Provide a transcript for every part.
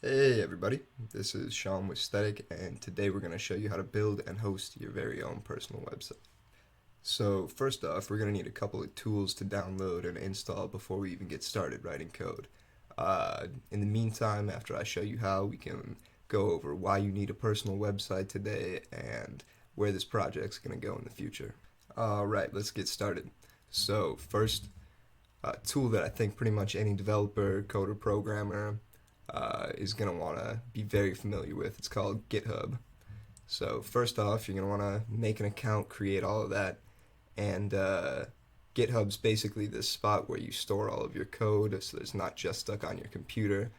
Hey everybody, this is Sean with Static, and today we're going to show you how to build and host your very own personal website. So first off, we're going to need a couple of tools to download and install before we even get started writing code. In the meantime, after I show you how, we can go over why you need a personal website today and where this project's going to go in the future. Alright, let's get started. So first, a tool that I think pretty much any developer, coder, programmer is going to want to be very familiar with. It's called GitHub. So first off, you're going to want to make an account, create all of that, and GitHub's basically this spot where you store all of your code, so it's not just stuck on your computer.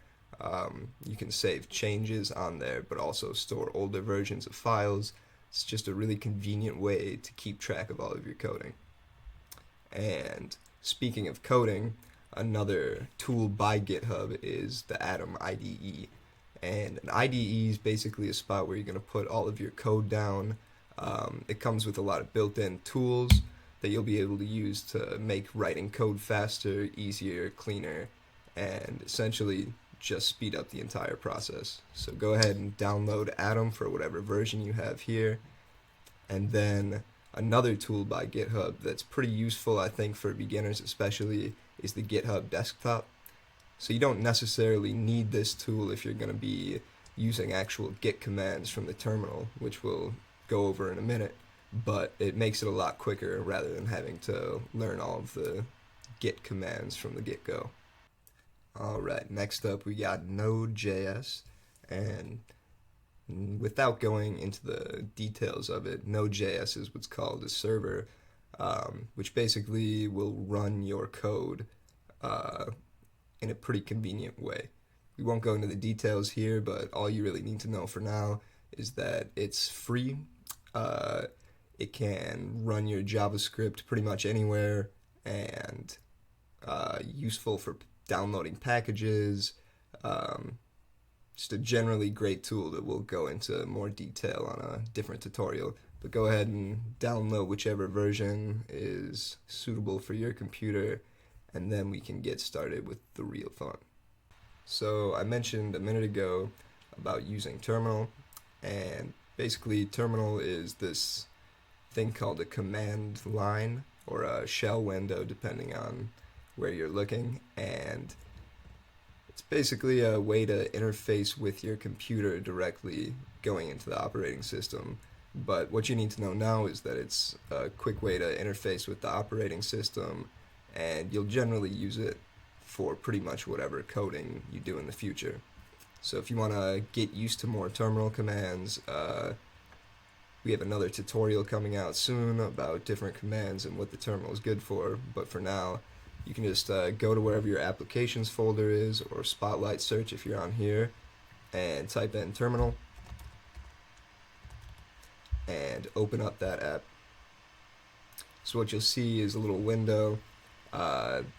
You can save changes on there, but also store older versions of files. It's just a really convenient way to keep track of all of your coding. And speaking of coding, another tool by GitHub is the Atom IDE. And an IDE is basically a spot where you're going to put all of your code down. It comes with a lot of built-in tools that you'll be able to use to make writing code faster, easier, cleaner, and essentially just speed up the entire process. So go ahead and download Atom for whatever version you have here. And then another tool by GitHub that's pretty useful, I think, for beginners especially, is the GitHub Desktop. So you don't necessarily need this tool if you're going to be using actual Git commands from the terminal, which we'll go over in a minute, but it makes it a lot quicker rather than having to learn all of the Git commands from the get-go. Alright, next up we got Node.js, and without going into the details of it, Node.js is what's called a server, which basically will run your code in a pretty convenient way. We won't go into the details here, but all you really need to know for now is that it's free. It can run your JavaScript pretty much anywhere, and useful for downloading packages. Just a generally great tool that we'll go into more detail on a different tutorial. But go ahead and download whichever version is suitable for your computer, and then we can get started with the real fun. So I mentioned a minute ago about using terminal, and basically terminal is this thing called a command line or a shell window depending on where you're looking, and it's basically a way to interface with your computer directly going into the operating system. But what you need to know now is that it's a quick way to interface with the operating system, and you'll generally use it for pretty much whatever coding you do in the future. So if you want to get used to more terminal commands, we have another tutorial coming out soon about different commands and what the terminal is good for, but for now, you can just go to wherever your applications folder is, or spotlight search if you're on here, and type in terminal, and open up that app. So what you'll see is a little window.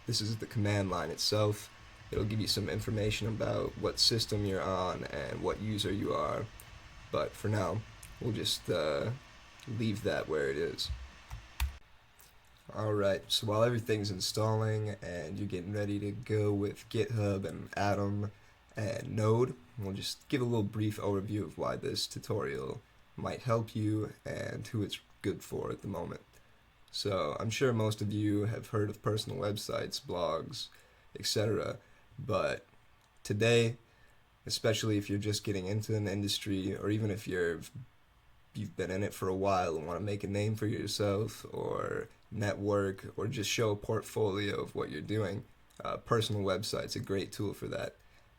This is the command line itself. It'll give you some information about what system you're on and what user you are, but for now, we'll just leave that where it is. Alright, so while everything's installing and you're getting ready to go with GitHub and Atom and Node, we'll just give a little brief overview of why this tutorial might help you and who it's good for at the moment. So I'm sure most of you have heard of personal websites, blogs, etc., but today, especially if you're just getting into an industry, or even if you've been in it for a while and want to make a name for yourself, or network, or just show a portfolio of what you're doing, personal website's a great tool for that.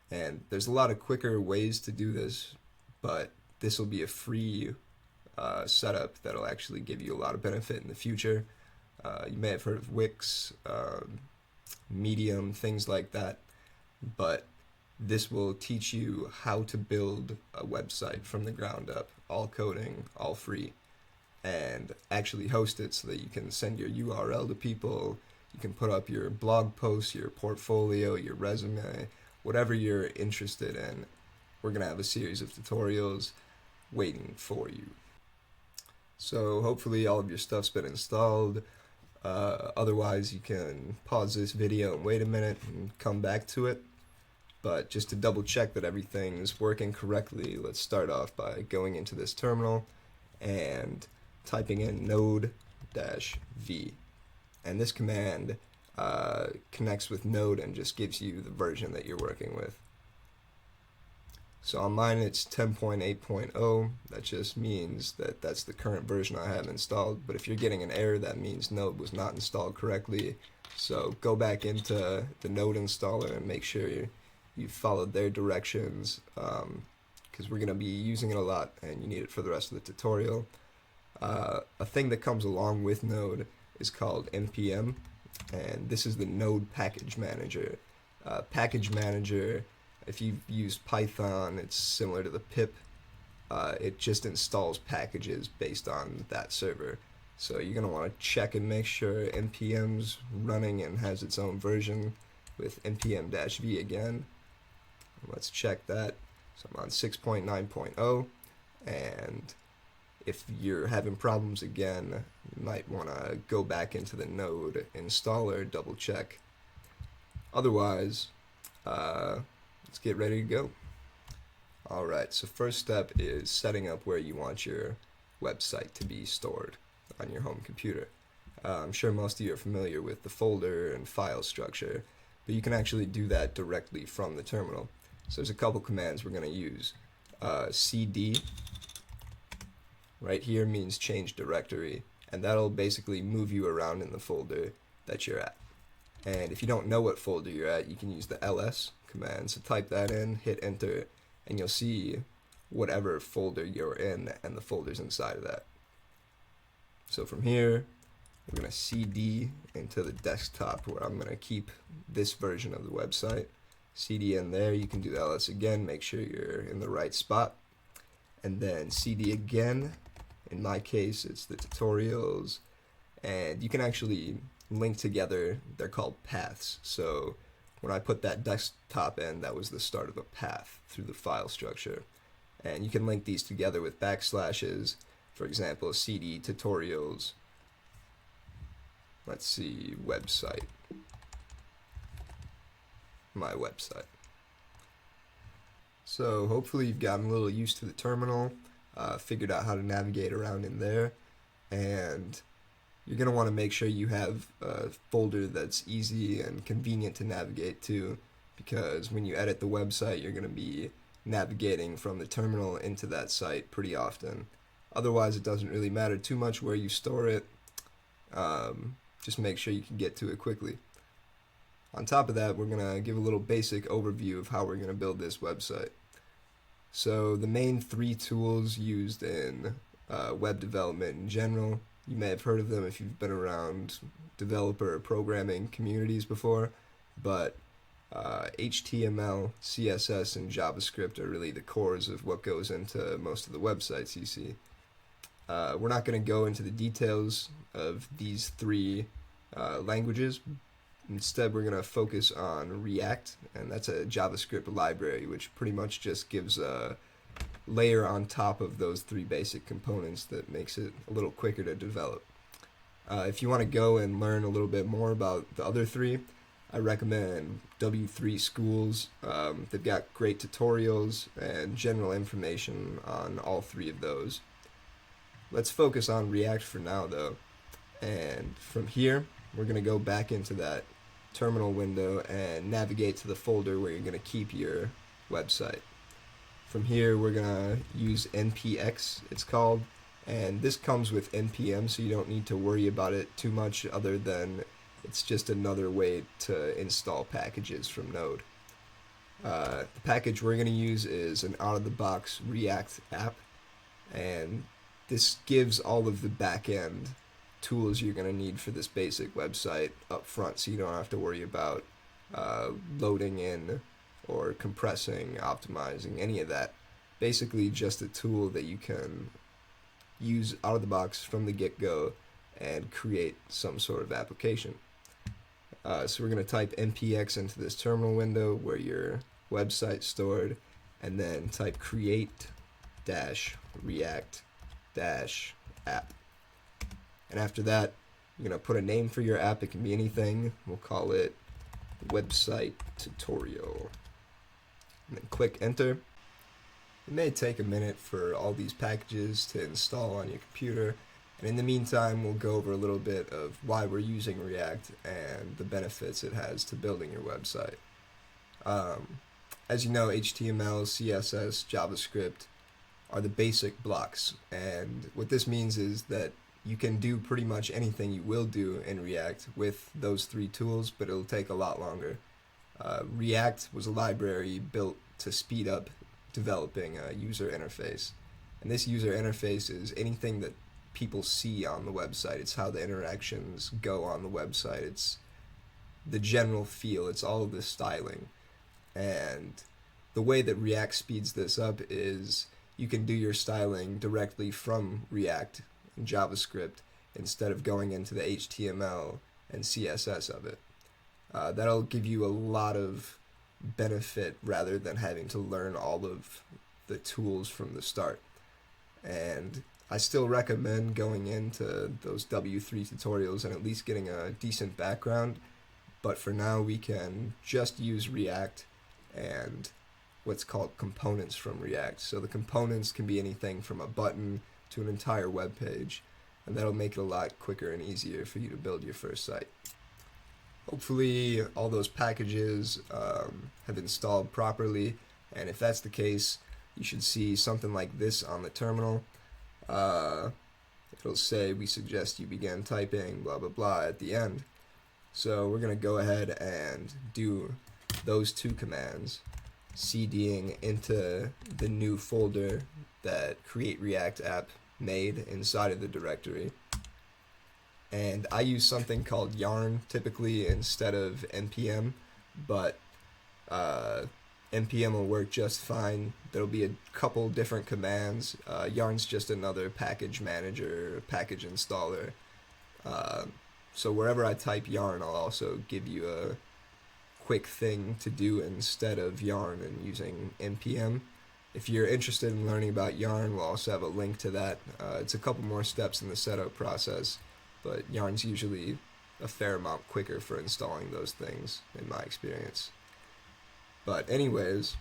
And there's a lot of quicker ways to do this, but this will be a free setup that'll actually give you a lot of benefit in the future. You may have heard of Wix, Medium, things like that, but this will teach you how to build a website from the ground up, all coding, all free, and actually host it so that you can send your URL to people, you can put up your blog posts, your portfolio, your resume, whatever you're interested in. We're going to have a series of tutorials waiting for you. So hopefully all of your stuff's been installed. Otherwise you can pause this video and wait a minute and come back to it. But just to double check that everything's working correctly, let's start off by going into this terminal and typing in node-v. And this command connects with Node and just gives you the version that you're working with. So on mine it's 10.8.0. That just means that that's the current version I have installed. But if you're getting an error, that means Node was not installed correctly. So go back into the Node installer and make sure you've followed their directions, because we're going to be using it a lot and you need it for the rest of the tutorial. A thing that comes along with Node is called npm, and this is the Node package manager. Package manager, if you've used Python, it's similar to the pip. It just installs packages based on that server. So you're going to want to check and make sure npm's running and has its own version with npm-v again. Let's check that. So I'm on 6.9.0, and if you're having problems again, you might want to go back into the Node installer, double check. Otherwise, let's get ready to go. Alright, so first step is setting up where you want your website to be stored on your home computer. I'm sure most of you are familiar with the folder and file structure, but you can actually do that directly from the terminal. So there's a couple commands we're going to use. cd right here means change directory, and that'll basically move you around in the folder that you're at. And if you don't know what folder you're at, you can use the ls command. So type that in, hit enter, and you'll see whatever folder you're in and the folders inside of that. So from here, we're going to cd into the desktop where I'm going to keep this version of the website. cd in there, you can do ls again, make sure you're in the right spot. And then cd again, in my case it's the tutorials, and you can actually link together, they're called paths. So when I put that desktop in, that was the start of a path through the file structure. And you can link these together with backslashes, for example, cd tutorials, let's see, website, my website. So hopefully you've gotten a little used to the terminal, figured out how to navigate around in there, and you're going to want to make sure you have a folder that's easy and convenient to navigate to, because when you edit the website, you're going to be navigating from the terminal into that site pretty often. Otherwise, it doesn't really matter too much where you store it. Just make sure you can get to it quickly. On top of that, we're going to give a little basic overview of how we're going to build this website. So the main three tools used in web development in general, you may have heard of them if you've been around developer or programming communities before, but HTML, CSS, and JavaScript are really the cores of what goes into most of the websites you see. We're not going to go into the details of these three languages. Instead, we're going to focus on React, and that's a JavaScript library which pretty much just gives a layer on top of those three basic components that makes it a little quicker to develop. If you want to go and learn a little bit more about the other three, I recommend W3 Schools. They've got great tutorials and general information on all three of those. Let's focus on React for now though, and from here we're going to go back into that terminal window and navigate to the folder where you're going to keep your website. From here we're going to use npx, it's called, and this comes with npm, so you don't need to worry about it too much other than it's just another way to install packages from Node. The package we're going to use is an out-of-the-box React app, and this gives all of the back-end tools you're going to need for this basic website up front, so you don't have to worry about loading in or compressing, optimizing, any of that. Basically just a tool that you can use out of the box from the get-go and create some sort of application. So we're going to type npx into this terminal window where your website's stored, and then type create-react-app. And after that, you're going to put a name for your app. It can be anything. We'll call it website tutorial. and then click enter. It may take a minute for all these packages to install on your computer, and in the meantime we'll go over a little bit of why we're using React and the benefits it has to building your website. As you know, HTML, CSS, JavaScript are the basic blocks, and what this means is that you can do pretty much anything you will do in React with those three tools, but it'll take a lot longer. React was a library built to speed up developing a user interface, and this user interface is anything that people see on the website. It's how the interactions go on the website. It's the general feel. It's all of the styling. And the way that React speeds this up is you can do your styling directly from React and JavaScript instead of going into the HTML and CSS of it. That'll give you a lot of benefit rather than having to learn all of the tools from the start. And I still recommend going into those W3 tutorials and at least getting a decent background, but for now we can just use React and what's called components from React. So the components can be anything from a button to an entire web page, and that'll make it a lot quicker and easier for you to build your first site. Hopefully all those packages have installed properly, and if that's the case, you should see something like this on the terminal. It'll say, we suggest you begin typing blah blah blah at the end. So we're going to go ahead and do those two commands, cding into the new folder that Create React App made inside of the directory. And I use something called yarn typically instead of npm, but npm will work just fine. There'll be a couple different commands. Yarn's just another package manager, package installer. So wherever I type yarn, I'll also give you a quick thing to do instead of yarn and using npm. If you're interested in learning about yarn, we'll also have a link to that. It's a couple more steps in the setup process, but yarn's usually a fair amount quicker for installing those things in my experience. But anyways,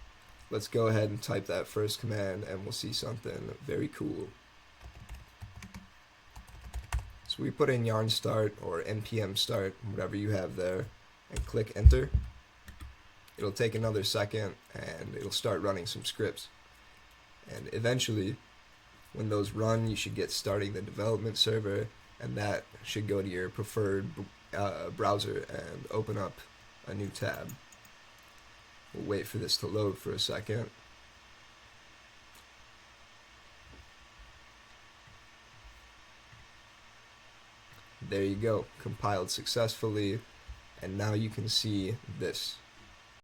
let's go ahead and type that first command and we'll see something very cool. So we put in yarn start or npm start, whatever you have there, and click enter. It'll take another second and it'll start running some scripts. And eventually, when those run, you should get starting the development server, and that should go to your preferred browser and open up a new tab. We'll wait for this to load for a second. There you go, compiled successfully, and now you can see this.